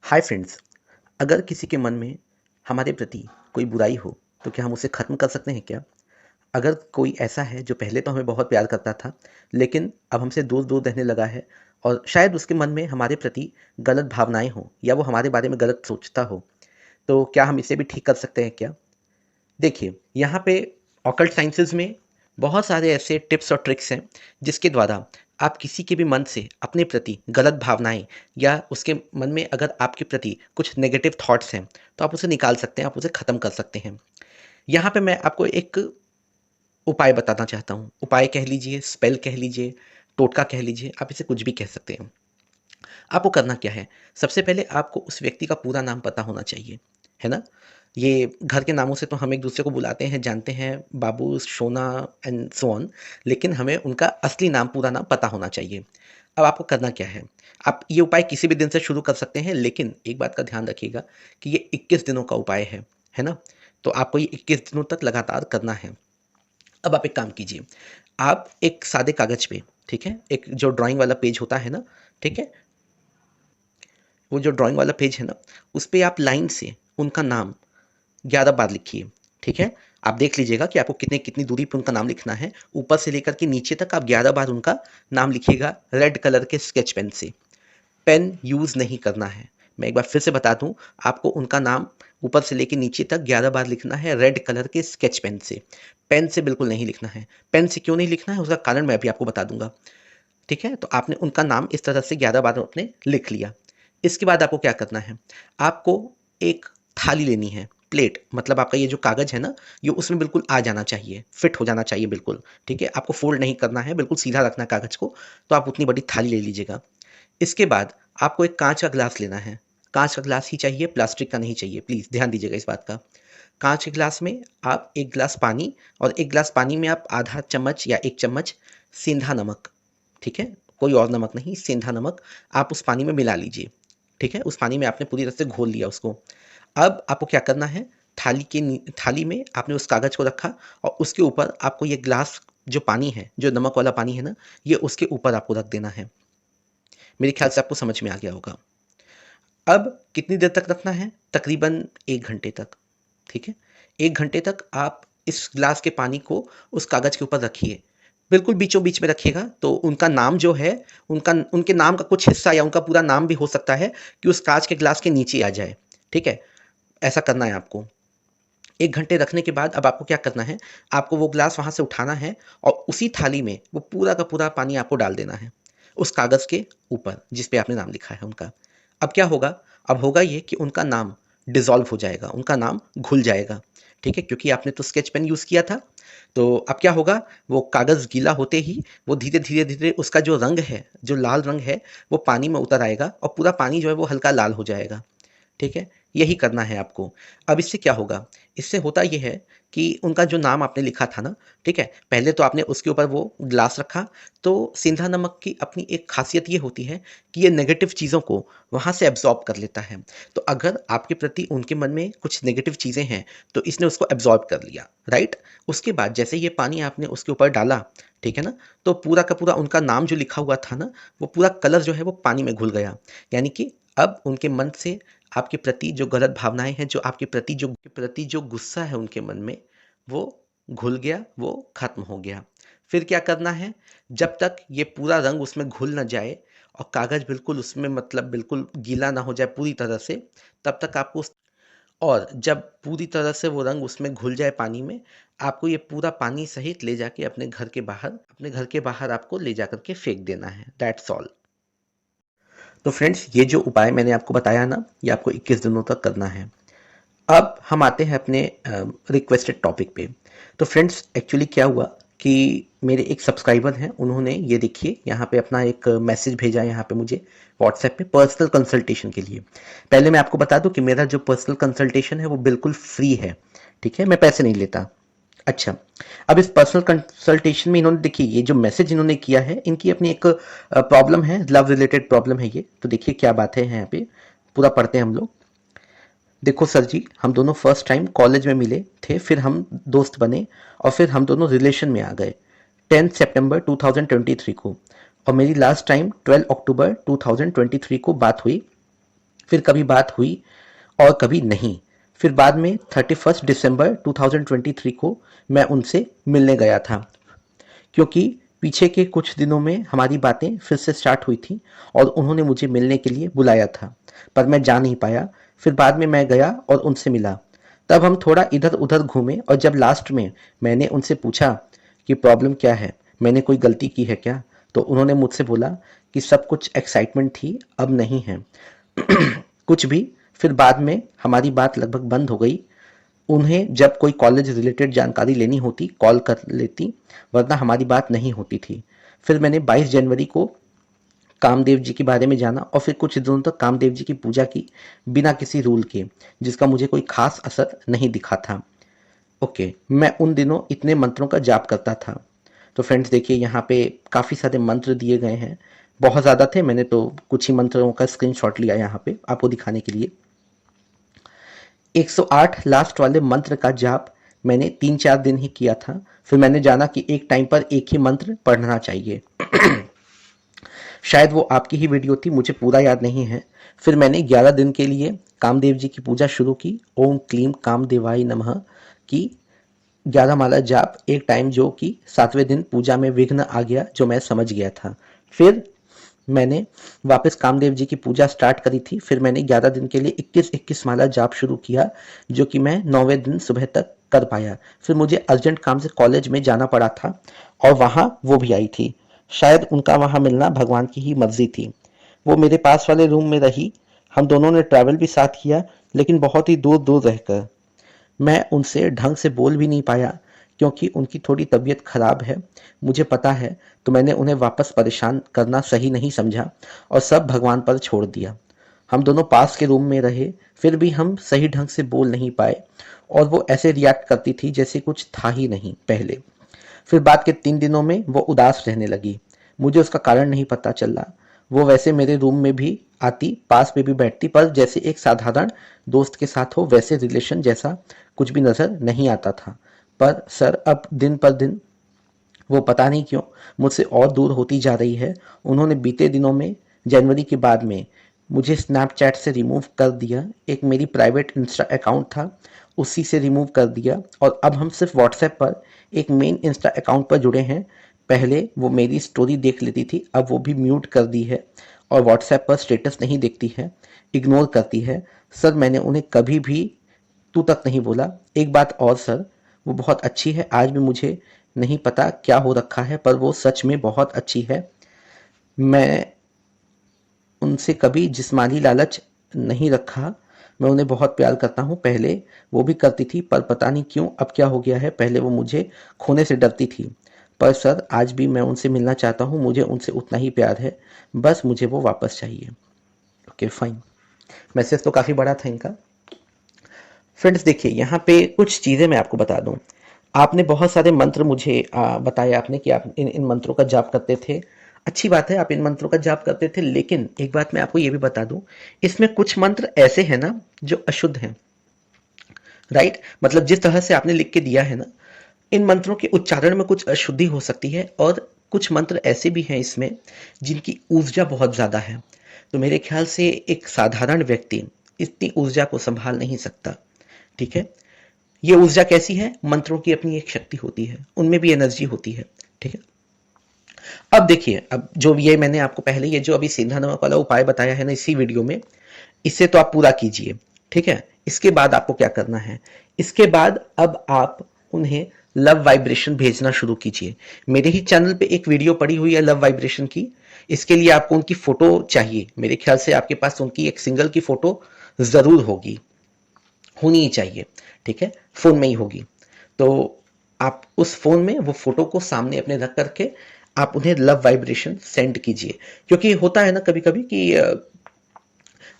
Hi friends. अगर किसी के मन में हमारे प्रति कोई बुराई हो तो क्या हम उसे ख़त्म कर सकते हैं क्या? अगर कोई ऐसा है जो पहले तो हमें बहुत प्यार करता था लेकिन अब हमसे दूर दूर रहने लगा है और शायद उसके मन में हमारे प्रति गलत भावनाएं हों या वो हमारे बारे में गलत सोचता हो, तो क्या हम इसे भी ठीक कर सकते हैं क्या? देखिए, यहाँ पे ऑकल्ट साइंसेज़ में बहुत सारे ऐसे टिप्स और ट्रिक्स हैं, जिसके द्वारा आप किसी के भी मन से अपने प्रति गलत भावनाएँ या उसके मन में अगर आपके प्रति कुछ नेगेटिव थॉट्स हैं, तो आप उसे निकाल सकते हैं, आप उसे ख़त्म कर सकते हैं। यहाँ पे मैं आपको एक उपाय बताना चाहता हूँ। उपाय कह लीजिए, स्पेल कह लीजिए, टोटका कह लीजिए, आप इसे कुछ भी कह सकते हैं। आपको करना क्या है? सबसे पहले आपको उस व्यक्ति का पूरा नाम पता होना चाहिए, है ना? ये घर के नामों से तो हम एक-दूसरे को बुलाते हैं, जानते हैं, बाबू, सोना एंड सो ऑन, लेकिन हमें उनका असली नाम, पूरा नाम पता होना चाहिए। अब आपको करना क्या है? आप ये उपाय किसी भी दिन से शुरू कर सकते हैं, लेकिन एक बात का ध्यान रखिएगा कि ये 21 दिनों का उपाय है ना? तो आपको ये 21 दिनों तक लगातार करना है। अब आप एक काम कीजिए, आप एक सादे कागज़ पे, ठीक है? एक जो ड्राइंग वाला पेज होता है ना, ठीक है? वो जो ड्राइंग वाला पेज है ना, उस पे आप लाइन से उनका नाम 11 बार लिखिए, ठीक है? आप देख लीजिएगा कि आपको कितनी दूरी पे उनका नाम लिखना है। ऊपर से लेकर के नीचे तक आप 11 बार उनका नाम लिखिएगा रेड कलर के स्केच पेन से। पेन यूज़ नहीं करना है। मैं एक बार फिर से बता दूँ, आपको उनका नाम ऊपर से लेके नीचे तक 11 बार लिखना है रेड कलर के स्केच पेन से। पेन से बिल्कुल नहीं लिखना है। पेन से क्यों नहीं लिखना है, उसका कारण मैं अभी आपको बता दूँगा। ठीक है? तो आपने उनका नाम इस तरह से 11 बार आपने लिख लिया। इसके बाद आपको क्या करना है? आपको एक थाली लेनी है, प्लेट, मतलब आपका ये जो कागज़ है ना, ये उसमें बिल्कुल आ जाना चाहिए, फिट हो जाना चाहिए बिल्कुल, ठीक है? आपको फ़ोल्ड नहीं करना है, बिल्कुल सीधा रखना है कागज़ को, तो आप उतनी बड़ी थाली ले लीजिएगा। इसके बाद आपको एक काँच का ग्लास लेना है। काँच का ग्लास ही चाहिए, प्लास्टिक का नहीं चाहिए, प्लीज़ ध्यान दीजिएगा इस बात का। काँच के ग्लास में आप 1 ग्लास पानी, और 1 ग्लास पानी में आप आधा चम्मच या 1 चम्मच सेंधा नमक, ठीक है? कोई और नमक नहीं, सेंधा नमक आप उस पानी में मिला लीजिए, ठीक है? उस पानी में आपने पूरी तरह से घोल लिया उसको। अब आपको क्या करना है, थाली में आपने उस कागज़ को रखा और उसके ऊपर आपको ये ग्लास, जो पानी है, जो नमक वाला पानी है ना, ये उसके ऊपर आपको रख देना है। मेरे ख्याल से आपको समझ में आ गया होगा। अब कितनी देर तक रखना है? तकरीबन 1 घंटे तक, ठीक है? 1 घंटे तक आप इस ग्लास के पानी को उस कागज़ के ऊपर रखिए। बिल्कुल बीचों-बीच में रखिएगा, तो उनका नाम जो है, उनके नाम का कुछ हिस्सा या उनका पूरा नाम भी हो सकता है कि उस काँच के ग्लास के नीचे आ जाए, ठीक है? ऐसा करना है आपको। 1 घंटे रखने के बाद अब आपको क्या करना है, आपको वो ग्लास वहाँ से उठाना है और उसी थाली में वो पूरा का पूरा पानी आपको डाल देना है, उस कागज़ के ऊपर जिस पे आपने नाम लिखा है उनका। अब क्या होगा? अब होगा ये कि उनका नाम डिज़ॉल्व हो जाएगा, उनका नाम घुल जाएगा, ठीक है? क्योंकि आपने तो स्केच पेन यूज़ किया था, तो अब क्या होगा, वो कागज़ गीला होते ही वो धीरे-धीरे उसका जो रंग है, जो लाल रंग है, वो पानी में उतर आएगा और पूरा पानी जो है वो हल्का लाल हो जाएगा। ठीक है? यही करना है आपको। अब इससे क्या होगा? इससे होता ये है कि उनका जो नाम आपने लिखा था ना, ठीक है? पहले तो आपने उसके ऊपर वो ग्लास रखा, तो सेंधा नमक की अपनी एक ख़ासियत ये होती है कि ये नेगेटिव चीज़ों को वहाँ से एब्ज़ॉर्ब कर लेता है। तो अगर आपके प्रति उनके मन में कुछ नेगेटिव चीज़ें हैं, तो इसने उसको एब्ज़ॉर्ब कर लिया, राइट? उसके बाद जैसे ये पानी आपने उसके ऊपर डाला, ठीक है ना? तो पूरा का पूरा उनका नाम जो लिखा हुआ था ना, वो पूरा कलर जो है वो पानी में घुल गया। यानी कि अब उनके मन से आपके प्रति जो गलत भावनाएँ हैं, जो आपके प्रति जो गुस्सा है उनके मन में, वो घुल गया, वो ख़त्म हो गया। फिर क्या करना है, जब तक ये पूरा रंग उसमें घुल ना जाए और कागज़ बिल्कुल उसमें, मतलब बिल्कुल गीला ना हो जाए पूरी तरह से, तब तक आपको उस और जब पूरी तरह से वो रंग उसमें घुल जाए पानी में, आपको ये पूरा पानी सहित ले जाके अपने घर के बाहर आपको ले जाकर के फेंक देना है। That's all. तो फ्रेंड्स, ये जो उपाय मैंने आपको बताया ना, ये आपको 21 दिनों तक करना है। अब हम आते हैं अपने रिक्वेस्टेड टॉपिक पे। तो फ्रेंड्स, एक्चुअली क्या हुआ कि मेरे एक सब्सक्राइबर हैं, उन्होंने ये देखिए यहाँ पे अपना एक मैसेज भेजा है यहाँ पे मुझे व्हाट्सएप पे पर्सनल कंसल्टेशन के लिए। पहले मैं आपको बता दूं कि मेरा जो पर्सनल कंसल्टेशन है वो बिल्कुल फ्री है, ठीक है? मैं पैसे नहीं लेता। अच्छा, अब इस पर्सनल कंसल्टेशन में इन्होंने, देखिए ये जो मैसेज इन्होंने किया है, इनकी अपनी एक प्रॉब्लम है, लव रिलेटेड प्रॉब्लम है ये। तो देखिए क्या बात है यहाँ पे, पूरा पढ़ते हैं हम लोग। देखो सर जी, हम दोनों फर्स्ट टाइम कॉलेज में मिले थे, फिर हम दोस्त बने और फिर हम दोनों रिलेशन में आ गए 10 सितंबर 2023 को, और मेरी लास्ट टाइम 12 अक्टूबर 2023 को बात हुई फिर कभी बात हुई और कभी नहीं। फिर बाद में 31 दिसंबर 2023 को मैं उनसे मिलने गया था, क्योंकि पीछे के कुछ दिनों में हमारी बातें फिर से स्टार्ट हुई थी और उन्होंने मुझे मिलने के लिए बुलाया था, पर मैं जा नहीं पाया। फिर बाद में मैं गया और उनसे मिला। तब हम थोड़ा इधर उधर घूमे और जब लास्ट में मैंने उनसे पूछा कि प्रॉब्लम क्या है, मैंने कोई गलती की है क्या, तो उन्होंने मुझसे बोला कि सब कुछ एक्साइटमेंट थी, अब नहीं है कुछ भी। फिर बाद में हमारी बात लगभग बंद हो गई। उन्हें जब कोई कॉलेज रिलेटेड जानकारी लेनी होती कॉल कर लेती, वरना हमारी बात नहीं होती थी। फिर मैंने 22 जनवरी को कामदेव जी के बारे में जाना और फिर कुछ दिनों तक कामदेव जी की पूजा की, बिना किसी रूल के, जिसका मुझे कोई खास असर नहीं दिखा था। ओके, मैं उन दिनों इतने मंत्रों का जाप करता था। तो फ्रेंड्स देखिए, यहाँ पे काफ़ी सारे मंत्र दिए गए हैं, बहुत ज़्यादा थे, मैंने तो कुछ ही मंत्रों का स्क्रीनशॉट लिया यहाँ पे आपको दिखाने के लिए। 108 लास्ट वाले मंत्र का जाप मैंने 3-4 दिन ही किया था। फिर मैंने जाना कि एक टाइम पर एक ही मंत्र पढ़ना चाहिए शायद वो आपकी ही वीडियो थी, मुझे पूरा याद नहीं है। फिर मैंने 11 दिन के लिए कामदेव जी की पूजा शुरू की, ओम क्लीम कामदेवाय नमः की 11 माला जाप एक टाइम, जो कि 7वें दिन पूजा में विघ्न आ गया, जो मैं समझ गया था। फिर मैंने वापस कामदेव जी की पूजा स्टार्ट करी थी। फिर मैंने 11 दिन के लिए 21-21 माला जाप शुरू किया, जो कि मैं 9वें दिन सुबह तक कर पाया। फिर मुझे अर्जेंट काम से कॉलेज में जाना पड़ा था और वहाँ वो भी आई थी। शायद उनका वहाँ मिलना भगवान की ही मर्जी थी। वो मेरे पास वाले रूम में रही, हम दोनों ने ट्रैवल भी साथ किया, लेकिन बहुत ही दूर दूर रहकर। मैं उनसे ढंग से बोल भी नहीं पाया, क्योंकि उनकी थोड़ी तबीयत खराब है, मुझे पता है। तो मैंने उन्हें वापस परेशान करना सही नहीं समझा और सब भगवान पर छोड़ दिया। हम दोनों पास के रूम में रहे, फिर भी हम सही ढंग से बोल नहीं पाए और वो ऐसे रिएक्ट करती थी जैसे कुछ था ही नहीं पहले। फिर बाद के 3 दिनों में वो उदास रहने लगी, मुझे उसका कारण नहीं पता चला। वो वैसे मेरे रूम में भी आती, पास में भी बैठती, पर जैसे एक साधारण दोस्त के साथ हो वैसे रिलेशन जैसा कुछ भी नजर नहीं आता था। पर सर, अब दिन पर दिन वो पता नहीं क्यों मुझसे और दूर होती जा रही है। उन्होंने बीते दिनों में, जनवरी के बाद में, मुझे स्नैपचैट से रिमूव कर दिया। एक मेरी प्राइवेट इंस्टा अकाउंट था, उसी से रिमूव कर दिया और अब हम सिर्फ व्हाट्सएप पर एक मेन इंस्टा अकाउंट पर जुड़े हैं। पहले वो मेरी स्टोरी देख लेती थी, अब वो भी म्यूट कर दी है और व्हाट्सएप पर स्टेटस नहीं देखती है, इग्नोर करती है। सर, मैंने उन्हें कभी भी तू तक नहीं बोला। एक बात और सर, वो बहुत अच्छी है, आज भी मुझे नहीं पता क्या हो रखा है, पर वो सच में बहुत अच्छी है। मैं उनसे कभी जिस्मानी लालच नहीं रखा, मैं उन्हें बहुत प्यार करता हूँ। पहले वो भी करती थी, पर पता नहीं क्यों अब क्या हो गया है। पहले वो मुझे खोने से डरती थी, पर सर आज भी मैं उनसे मिलना चाहता हूँ, मुझे उनसे उतना ही प्यार है, बस मुझे वो वापस चाहिए। Okay fine. मैसेज तो काफ़ी बड़ा था इनका। फ्रेंड्स देखिए, यहाँ पे कुछ चीज़ें मैं आपको बता दूँ। आपने बहुत सारे मंत्र मुझे बताए आपने कि आप इन इन मंत्रों का जाप करते थे। अच्छी बात है, आप इन मंत्रों का जाप करते थे, लेकिन एक बात मैं आपको ये भी बता दूं, इसमें कुछ मंत्र ऐसे हैं ना जो अशुद्ध हैं। राइट, मतलब जिस तरह से आपने लिख के दिया है ना, इन मंत्रों के उच्चारण में कुछ अशुद्धि हो सकती है और कुछ मंत्र ऐसे भी हैं इसमें जिनकी ऊर्जा बहुत ज़्यादा है। तो मेरे ख्याल से एक साधारण व्यक्ति इतनी ऊर्जा को संभाल नहीं सकता। ठीक है, ये ऊर्जा कैसी है? मंत्रों की अपनी एक शक्ति होती है, उनमें भी एनर्जी होती है। ठीक है, अब देखिए, अब जो ये मैंने आपको पहले ये जो अभी सेंधा नमक वाला उपाय बताया है ना इसी वीडियो में, इसे तो आप पूरा कीजिए। ठीक है, इसके बाद आपको क्या करना है? इसके बाद अब आप उन्हें लव वाइब्रेशन भेजना शुरू कीजिए। मेरे ही चैनल पे एक वीडियो पड़ी हुई है लव वाइब्रेशन की। इसके लिए आपको उनकी फोटो चाहिए, मेरे ख्याल से आपके पास उनकी एक सिंगल की फोटो जरूर होगी, होनी ही चाहिए। ठीक है, फोन में ही होगी। तो आप उस फोन में वो फोटो को सामने अपने रख करके आप उन्हें लव वाइब्रेशन सेंड कीजिए। क्योंकि होता है ना कभी कभी कि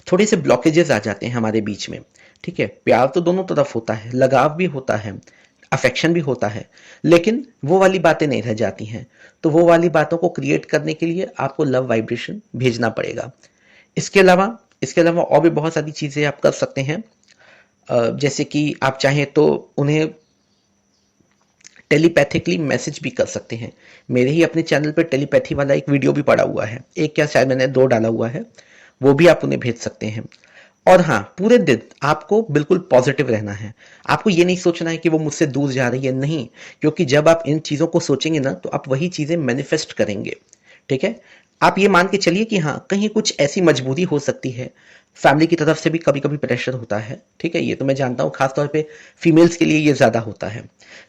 थोड़े से ब्लॉकेजेस आ जाते हैं हमारे बीच में। ठीक है, प्यार तो दोनों तरफ होता है, लगाव भी होता है, अफेक्शन भी होता है, लेकिन वो वाली बातें नहीं रह जाती हैं। तो वो वाली बातों को क्रिएट करने के लिए आपको लव वाइब्रेशन भेजना पड़ेगा। इसके अलावा और भी बहुत सारी चीजें आप कर सकते हैं। जैसे कि आप चाहें तो उन्हें टेलीपैथिकली मैसेज भी कर सकते हैं। मेरे ही अपने चैनल पर टेलीपैथी वाला एक वीडियो भी पड़ा हुआ है, एक क्या शायद मैंने 2 डाला हुआ है, वो भी आप उन्हें भेज सकते हैं। और हाँ, पूरे दिन आपको बिल्कुल पॉजिटिव रहना है। आपको ये नहीं सोचना है कि वो मुझसे दूर जा रही है, नहीं। क्योंकि जब आप इन चीज़ों को सोचेंगे ना, तो आप वही चीज़ें मैनिफेस्ट करेंगे। ठीक है? आप ये मान के चलिए कि हाँ, कहीं कुछ ऐसी मजबूरी हो सकती है। फैमिली की तरफ से भी कभी-कभी प्रेशर होता है। ठीक है? ये तो मैं जानता हूँ, खास तौर पे फीमेल्स के लिए ये ज़्यादा होता है।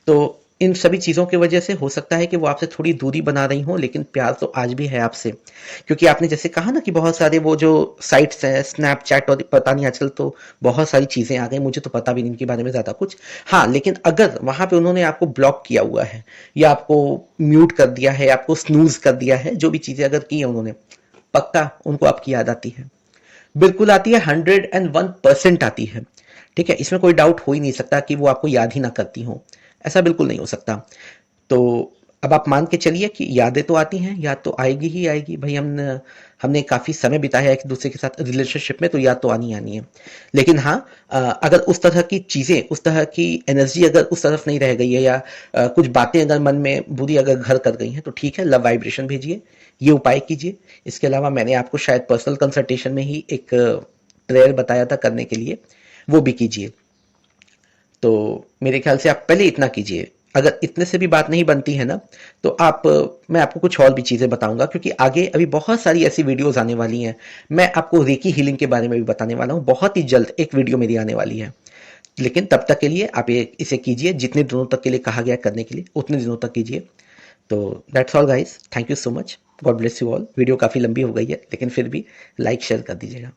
तो इन सभी चीज़ों की वजह से हो सकता है कि वो आपसे थोड़ी दूरी बना रही हों, लेकिन प्यार तो आज भी है आपसे। क्योंकि आपने जैसे कहा ना कि बहुत सारे वो जो साइट्स हैं, स्नैपचैट और पता नहीं, आजकल तो बहुत सारी चीज़ें आ गई, मुझे तो पता भी नहीं इनके बारे में ज़्यादा कुछ। हाँ, लेकिन अगर वहाँ पे उन्होंने आपको ब्लॉक किया हुआ है, या आपको म्यूट कर दिया है, आपको स्नूज़ कर दिया है, जो भी चीज़ें अगर की हैं उन्होंने, पक्का उनको आपकी याद आती है। बिल्कुल आती है, 101% आती है। ठीक है? इसमें कोई डाउट हो ही नहीं सकता कि वो आपको याद ही ना करती हों। ऐसा बिल्कुल नहीं हो सकता। तो अब आप मान के चलिए कि यादें तो आती हैं, याद तो आएगी ही आएगी। भाई हमने काफ़ी समय बिताया एक दूसरे के साथ रिलेशनशिप में, तो याद तो आनी आनी है। लेकिन हाँ, अगर उस तरह की चीज़ें, उस तरह की एनर्जी अगर उस तरफ नहीं रह गई है, या कुछ बातें अगर मन में बुरी अगर घर कर गई हैं, तो ठीक है, लव वाइब्रेशन भेजिए, ये उपाय कीजिए। इसके अलावा मैंने आपको शायद पर्सनल कंसल्टेशन में ही एक प्रेयर बताया था करने के लिए, वो भी कीजिए। तो मेरे ख्याल से आप पहले इतना कीजिए। अगर इतने से भी बात नहीं बनती है ना, तो मैं आपको कुछ और भी चीज़ें बताऊंगा, क्योंकि आगे अभी बहुत सारी ऐसी वीडियोस आने वाली हैं। मैं आपको रेकी हीलिंग के बारे में भी बताने वाला हूँ, बहुत ही जल्द एक वीडियो मेरी आने वाली है। लेकिन तब तक के लिए आप इसे कीजिए, जितने दिनों तक के लिए कहा गया करने के लिए उतने दिनों तक कीजिए। तो that's all guys, thank you so much, God bless you all. Video काफ़ी लंबी हो गई है, लेकिन फिर भी लाइक शेयर कर दीजिएगा।